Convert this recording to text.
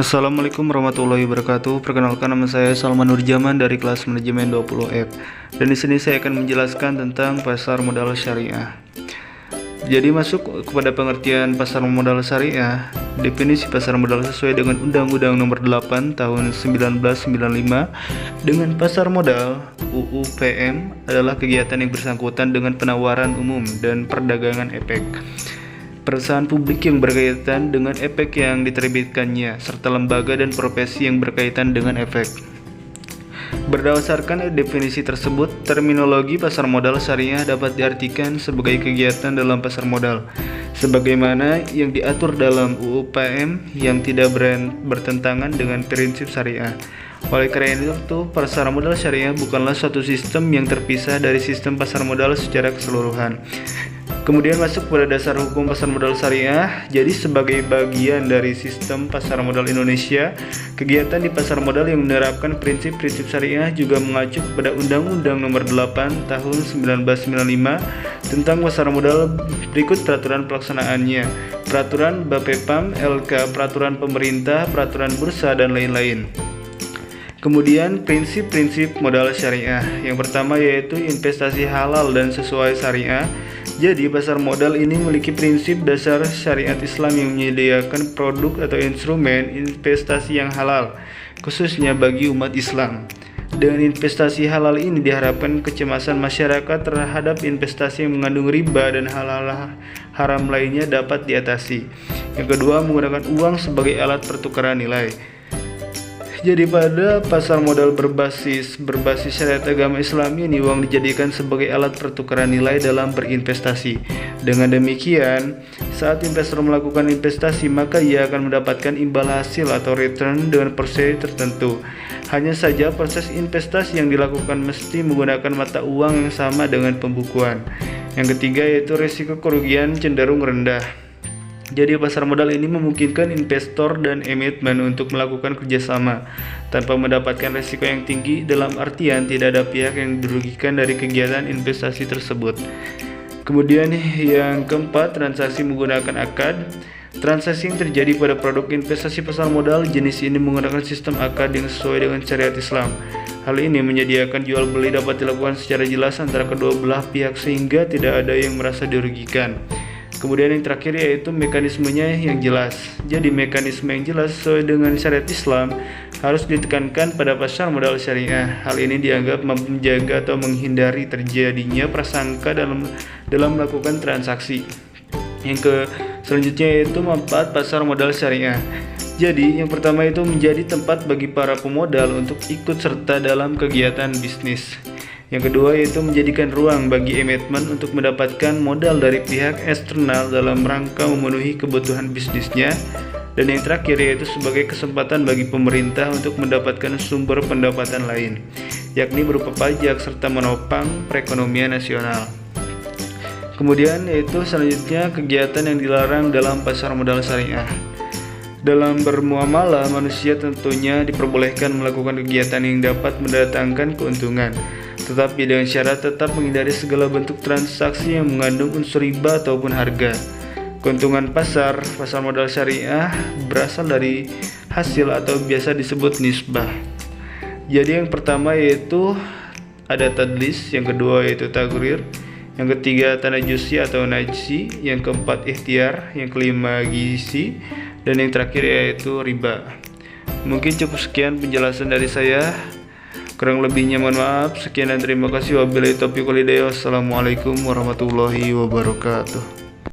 Assalamualaikum warahmatullahi wabarakatuh. Perkenalkan, nama saya Salman Nurjaman dari kelas manajemen 20F. Dan di sini saya akan menjelaskan tentang pasar modal syariah. Jadi masuk kepada pengertian pasar modal syariah. Definisi pasar modal sesuai dengan Undang-Undang Nomor 8 Tahun 1995 dengan pasar modal UU PM adalah kegiatan yang bersangkutan dengan penawaran umum dan perdagangan efek perusahaan publik yang berkaitan dengan efek yang diterbitkannya, serta lembaga dan profesi yang berkaitan dengan efek. Berdasarkan definisi tersebut, terminologi pasar modal syariah dapat diartikan sebagai kegiatan dalam pasar modal, sebagaimana yang diatur dalam UU PM yang tidak bertentangan dengan prinsip syariah. Oleh karena itu, pasar modal syariah bukanlah suatu sistem yang terpisah dari sistem pasar modal secara keseluruhan. Kemudian masuk pada dasar hukum pasar modal syariah. Jadi sebagai bagian dari sistem pasar modal Indonesia, kegiatan di pasar modal yang menerapkan prinsip-prinsip syariah juga mengacu kepada Undang-Undang Nomor 8 Tahun 1995 tentang pasar modal. Berikut peraturan pelaksanaannya: Peraturan Bapepam, LK, Peraturan Pemerintah, Peraturan Bursa, dan lain-lain. Kemudian prinsip-prinsip modal syariah. Yang pertama yaitu investasi halal dan sesuai syariah. Jadi pasar modal ini memiliki prinsip dasar syariat Islam yang menyediakan produk atau instrumen investasi yang halal, khususnya bagi umat Islam. Dengan investasi halal ini diharapkan kecemasan masyarakat terhadap investasi yang mengandung riba dan hal-hal haram lainnya dapat diatasi. Yang kedua, menggunakan uang sebagai alat pertukaran nilai. Jadi pada pasar modal berbasis syariat agama Islam ini, uang dijadikan sebagai alat pertukaran nilai dalam berinvestasi. Dengan demikian, saat investor melakukan investasi, maka ia akan mendapatkan imbal hasil atau return dengan porsi tertentu. Hanya saja proses investasi yang dilakukan mesti menggunakan mata uang yang sama dengan pembukuan. Yang ketiga yaitu risiko kerugian cenderung rendah. Jadi pasar modal ini memungkinkan investor dan emiten untuk melakukan kerjasama tanpa mendapatkan risiko yang tinggi, dalam artian tidak ada pihak yang dirugikan dari kegiatan investasi tersebut. Kemudian yang keempat, transaksi menggunakan akad. Transaksi yang terjadi pada produk investasi pasar modal jenis ini menggunakan sistem akad yang sesuai dengan syariat Islam. Hal ini menyediakan jual beli dapat dilakukan secara jelas antara kedua belah pihak sehingga tidak ada yang merasa dirugikan. Kemudian yang terakhir yaitu mekanismenya yang jelas. Jadi mekanisme yang jelas sesuai dengan syariat Islam harus ditekankan pada pasar modal syariah. Hal ini dianggap mampu menjaga atau menghindari terjadinya prasangka dalam melakukan transaksi. Selanjutnya yaitu manfaat pasar modal syariah. Jadi yang pertama itu menjadi tempat bagi para pemodal untuk ikut serta dalam kegiatan bisnis. Yang kedua yaitu menjadikan ruang bagi emiten untuk mendapatkan modal dari pihak eksternal dalam rangka memenuhi kebutuhan bisnisnya. Dan yang terakhir yaitu sebagai kesempatan bagi pemerintah untuk mendapatkan sumber pendapatan lain, yakni berupa pajak serta menopang perekonomian nasional. Kemudian yaitu selanjutnya kegiatan yang dilarang dalam pasar modal syariah. Dalam bermuamalah, manusia tentunya diperbolehkan melakukan kegiatan yang dapat mendatangkan keuntungan, tetapi dengan syarat tetap menghindari segala bentuk transaksi yang mengandung unsur riba ataupun harga. Keuntungan pasar modal syariah berasal dari hasil atau biasa disebut nisbah. Jadi yang pertama yaitu ada tadlis, yang kedua yaitu tagrir, yang ketiga tanajusi atau najsi, yang keempat ikhtiar, yang kelima gizi, dan yang terakhir yaitu riba. Mungkin cukup sekian penjelasan dari saya. Kurang lebihnya mohon maaf. Sekian dan terima kasih. Wabillahi taufiq wal hidayah. Wassalamualaikum warahmatullahi wabarakatuh.